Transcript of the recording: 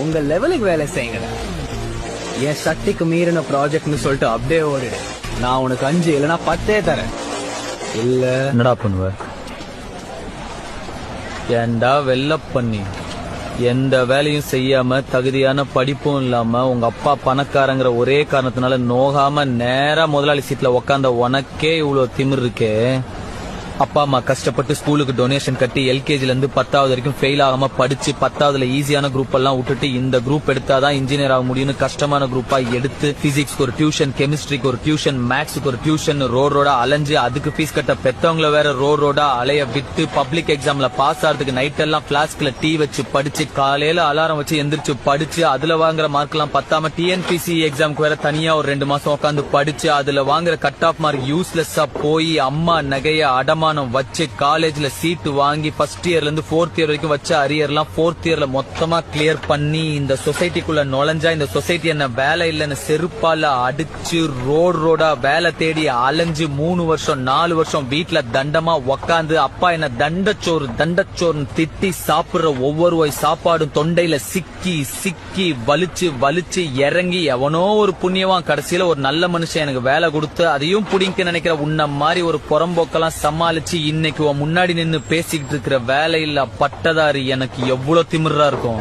உங்க லெவலுக்கு வேலை செய்யுங்கடா. என் சக்திக்கு மீறின ப்ராஜெக்ட்னு சொல்லிட்டு அப்படியே ஓடிடு. நான் உனக்கு 5 இல்லைன்னா 10 தரேன். இல்ல என்னடா பண்ணுவ? ஏண்டா வெள்ள பண்ணி எந்த வேலையும் செய்யாம தகுதியான படிப்பும் இல்லாம உங்க அப்பா பணக்காரங்கிற ஒரே காரணத்தினால நோகாம நேரா முதலாளி சீட்ல உக்காந்த உனக்கே இவ்வளவு திமிர் இருக்கே. அப்பா அம்மா கஷ்டப்பட்டு ஸ்கூலுக்கு டொனேஷன் கட்டி எல்கேஜில இருந்து 10வது வரைக்கும் ஃபெயில் ஆகாம படிச்சு 10வதுல ஈஸியான குரூப் எல்லாம் விட்டுட்டு இந்த குரூப் எடுத்தாதான் இன்ஜினியர் ஆக முடியும்னு கஷ்டமான குரூப்பா எடுத்து பிசிக்ஸ்க்கு ஒரு டியூஷன், கெமிஸ்ட்ரிக்கு ஒரு டியூஷன், மேத்ஸ்க்கு ஒரு டியூஷன் ரோடா அலைஞ்சு அதுக்கு ஃபீஸ் கட்ட பெத்தவங்கள வேற ரோடா அலைய விட்டு பப்ளிக் எக்ஸாம்ல பாஸ் ஆறதுக்கு நைட் எல்லாம் பிளாஸ்க்ல டீ வச்சு படிச்சு காலையில அலாரம் வச்சு எந்திரிச்சு படிச்சு அதுல வாங்குற மார்க் எல்லாம் பத்தாம டிஎன்பிசி எக்ஸாம்க்கு வேற தனியா ஒரு 2 மாசம் உட்காந்து படிச்சு அதுல வாங்குற கட் ஆஃப் மார்க் யூஸ்லெஸ்ஸா போய் அம்மா நகைய அடமா வச்சு காலேஜ்ல சீட்டு வாங்கி ஃபர்ஸ்ட் இயர்ல இருந்து 4th இயர் வரைக்கும் வச்ச அரியர்லாம் 4th இயர்ல மொத்தமா கிளியர் பண்ணி இந்த சொசைட்டிக்குள்ள நுழைஞ்சா இந்த சொசைட்டி என்ன வேலை இல்லைன்னு செருப்பால அடிச்சு ரோடா வேலை தேடி அலைஞ்சு 3 வருஷம் 4 வருஷம் வீட்டுல தண்டமா உக்காந்து அப்பா என்ன தண்டச்சோறுன்னு திட்டி சாப்பிடுற ஒவ்வொரு வாய் சாப்பாடும் தொண்டையில சிக்கி வலிச்சு இறங்கி எவனோ ஒரு புண்ணியவான் கடைசியில ஒரு நல்ல மனுஷன் எனக்கு வேலை கொடுத்து அதையும் புடிங்க நினைக்கிற உன்ன மாதிரி ஒரு புறம்போக்கெல்லாம் சமாளி இன்னைக்கு முன்னாடி நின்னு பேசிக்கிட்டு இருக்கிற வேலையில்லா பட்டதாரி எனக்கு எவ்வளவு திமிரா இருக்கும்.